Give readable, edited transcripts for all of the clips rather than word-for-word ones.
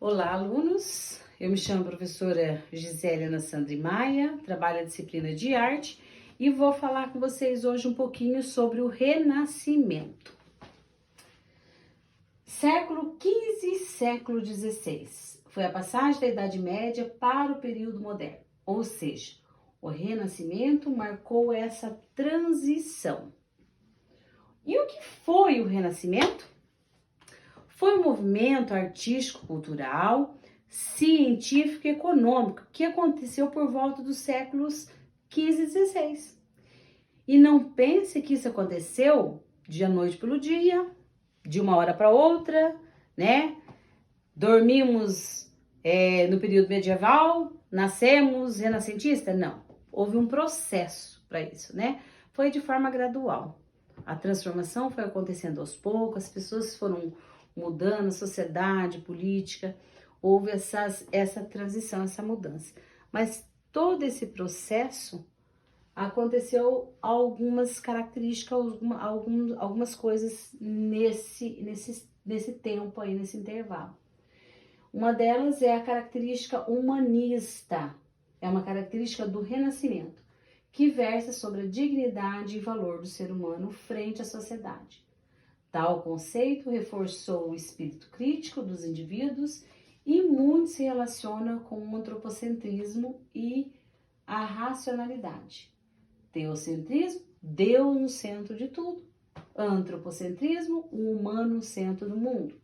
Olá, alunos! Eu me chamo professora Gisélia Sandri Maia, trabalho a disciplina de arte e vou falar com vocês hoje um pouquinho sobre o Renascimento. Século XV e século XVI foi a passagem da Idade Média para o período moderno, ou seja, o Renascimento marcou essa transição. E o que foi o Renascimento? Foi um movimento artístico-cultural, científico e econômico que aconteceu por volta dos séculos XV e XVI. E não pense que isso aconteceu de a noite pelo dia, de uma hora para outra, né? Dormimos no período medieval, nascemos renascentista? Não. Houve um processo para isso, né? Foi de forma gradual. A transformação foi acontecendo aos poucos, as pessoas foram mudando, a sociedade, política, houve essa transição, essa mudança. Mas todo esse processo aconteceu algumas características, algumas coisas nesse tempo aí, nesse intervalo. Uma delas é a característica humanista, é uma característica do Renascimento, que versa sobre a dignidade e valor do ser humano frente à sociedade. Tal conceito reforçou o espírito crítico dos indivíduos e muito se relaciona com o antropocentrismo e a racionalidade. Teocentrismo, Deus no centro de tudo. Antropocentrismo, o humano no centro do mundo.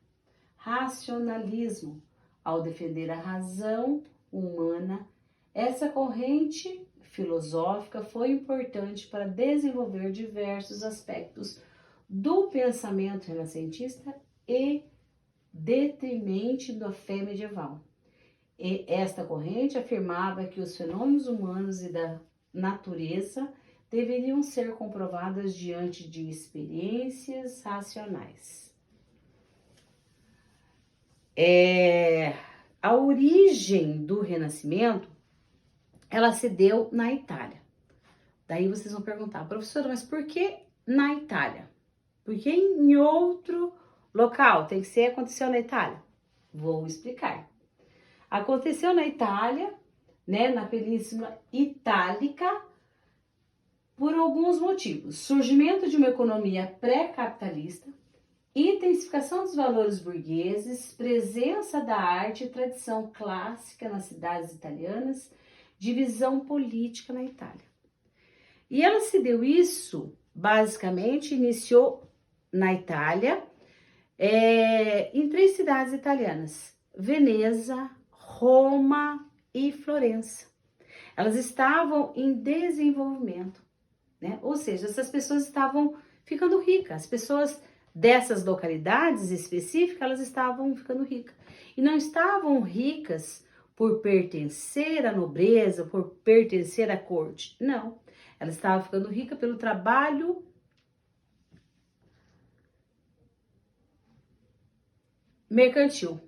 Racionalismo, ao defender a razão humana. Essa corrente filosófica foi importante para desenvolver diversos aspectos do pensamento renascentista e detrimente da fé medieval. E esta corrente afirmava que os fenômenos humanos e da natureza deveriam ser comprovados diante de experiências racionais. A origem do Renascimento, ela se deu na Itália. Daí vocês vão perguntar, professora, mas por que na Itália? Porque em outro local aconteceu na Itália? Vou explicar. Aconteceu na Itália, né, na Península Itálica, por alguns motivos. Surgimento de uma economia pré-capitalista, intensificação dos valores burgueses, presença da arte e tradição clássica nas cidades italianas, divisão política na Itália. E ela se deu isso, basicamente, iniciou na Itália, em 3 cidades italianas, Veneza, Roma e Florença. Elas estavam em desenvolvimento, né? Ou seja, essas pessoas estavam ficando ricas, as pessoas dessas localidades específicas, elas estavam ficando ricas. E não estavam ricas por pertencer à nobreza, por pertencer à corte, não. Elas estavam ficando ricas pelo trabalho mercantil,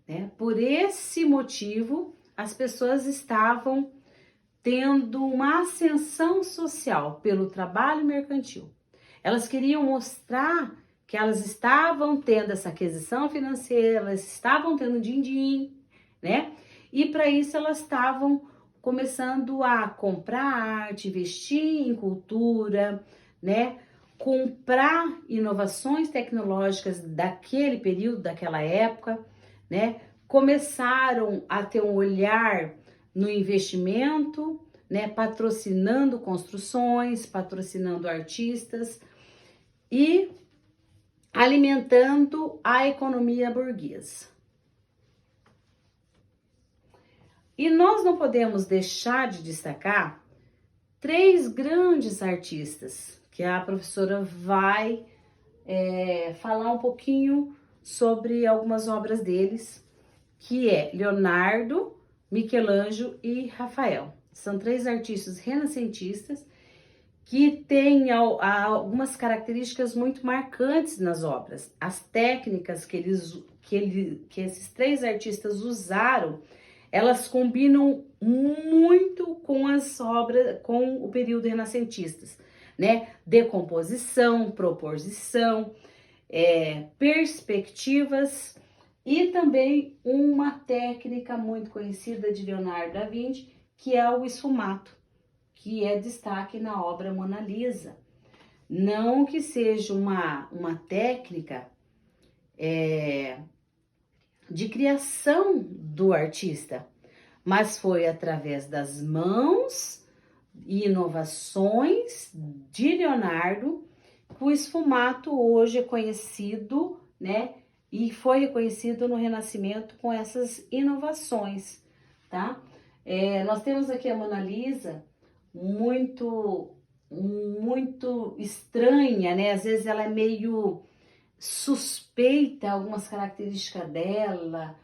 né? Por esse motivo, as pessoas estavam tendo uma ascensão social pelo trabalho mercantil. Elas queriam mostrar que elas estavam tendo essa aquisição financeira, elas estavam tendo din-din, né? E para isso elas estavam começando a comprar arte, investir em cultura, né? Comprar inovações tecnológicas daquele período, daquela época, né? Começaram a ter um olhar no investimento, né? Patrocinando construções, patrocinando artistas e alimentando a economia burguesa. E nós não podemos deixar de destacar 3 grandes artistas que a professora vai falar um pouquinho sobre algumas obras deles, que é Leonardo, Michelangelo e Rafael. São 3 artistas renascentistas que têm algumas características muito marcantes nas obras. As técnicas que esses 3 artistas usaram, elas combinam muito com as obras, com o período renascentista, né? Decomposição, proposição, perspectivas, E também uma técnica muito conhecida de Leonardo da Vinci, que é o esfumato, que é destaque na obra Mona Lisa. Não que seja uma técnica de criação do artista, mas foi através das mãos e inovações de Leonardo que o esfumato hoje é conhecido, né? E foi reconhecido no Renascimento com essas inovações, tá? Nós temos aqui a Mona Lisa muito estranha, né? Às vezes ela é meio suspeita, algumas características dela,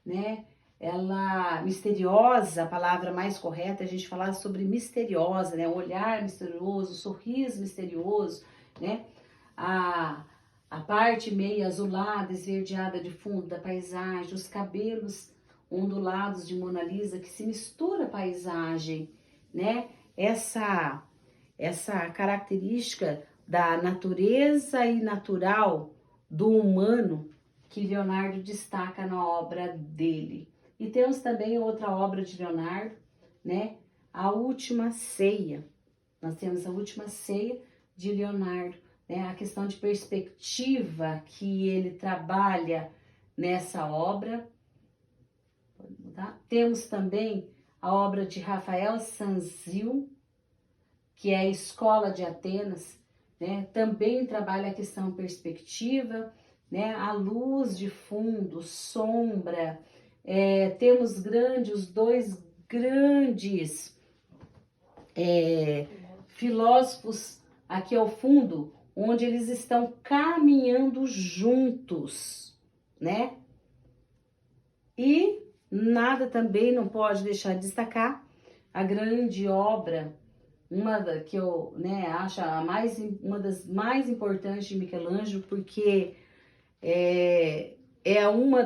né? Ela misteriosa, a palavra mais correta é a gente falar sobre misteriosa, né? O olhar misterioso, o sorriso misterioso, né? A parte meio azulada, esverdeada de fundo da paisagem, os cabelos ondulados de Mona Lisa que se mistura a paisagem, né? Essa característica da natureza e natural do humano que Leonardo destaca na obra dele. E temos também outra obra de Leonardo, né? A Última Ceia. Nós temos a Última Ceia de Leonardo, né? A questão de perspectiva que ele trabalha nessa obra. Tá? Temos também a obra de Rafael Sanzio, que é a Escola de Atenas, né? Também trabalha a questão perspectiva, né? A luz de fundo, sombra. Temos os dois grandes filósofos aqui ao fundo, onde eles estão caminhando juntos, né? E nada também não pode deixar de destacar a grande obra, que eu, né, acho uma das mais importantes de Michelangelo, porque é uma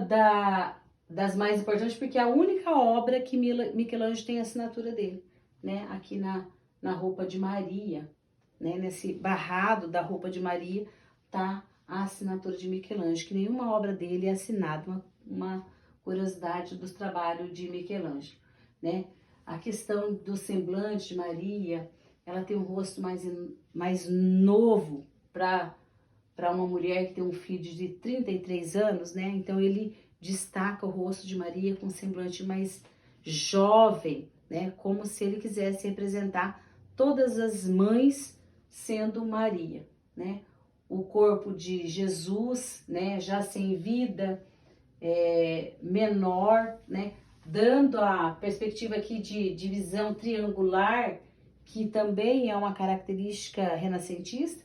das mais importantes, porque é a única obra que Michelangelo tem a assinatura dele, né? Aqui na roupa de Maria, né? Nesse barrado da roupa de Maria tá a assinatura de Michelangelo, que nenhuma obra dele é assinada, uma curiosidade dos trabalhos de Michelangelo, né? A questão do semblante de Maria, ela tem um rosto mais novo para uma mulher que tem um filho de 33 anos, né? Então ele destaca o rosto de Maria com um semblante mais jovem, né? Como se ele quisesse representar todas as mães sendo Maria, né? O corpo de Jesus, né? Já sem vida, menor, né? Dando a perspectiva aqui de visão triangular, que também é uma característica renascentista,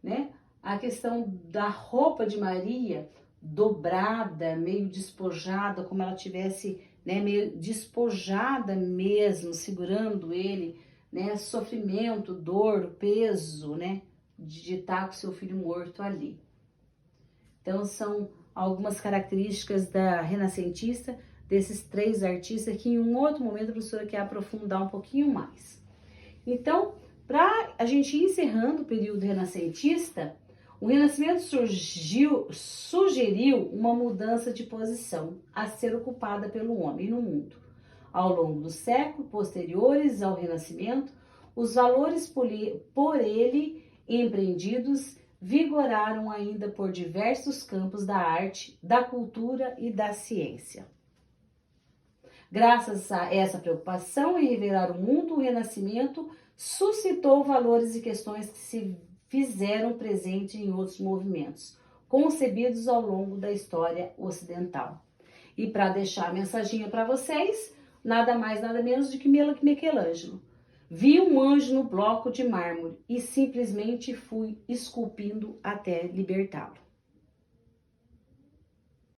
né? A questão da roupa de Maria dobrada, meio despojada, como ela tivesse, né, meio despojada mesmo, segurando ele, né? Sofrimento, dor, peso, né? De estar com seu filho morto ali. Então são algumas características da renascentista, desses três artistas, que em um outro momento a professora quer aprofundar um pouquinho mais. Então, para a gente ir encerrando o período renascentista, o Renascimento sugeriu uma mudança de posição a ser ocupada pelo homem no mundo. Ao longo dos séculos posteriores ao Renascimento, os valores por ele empreendidos vigoraram ainda por diversos campos da arte, da cultura e da ciência. Graças a essa preocupação em revelar o mundo, o Renascimento suscitou valores e questões que se fizeram presentes em outros movimentos, concebidos ao longo da história ocidental. E para deixar a mensaginha para vocês, nada mais, nada menos do que Michelangelo. Vi um anjo no bloco de mármore e simplesmente fui esculpindo até libertá-lo.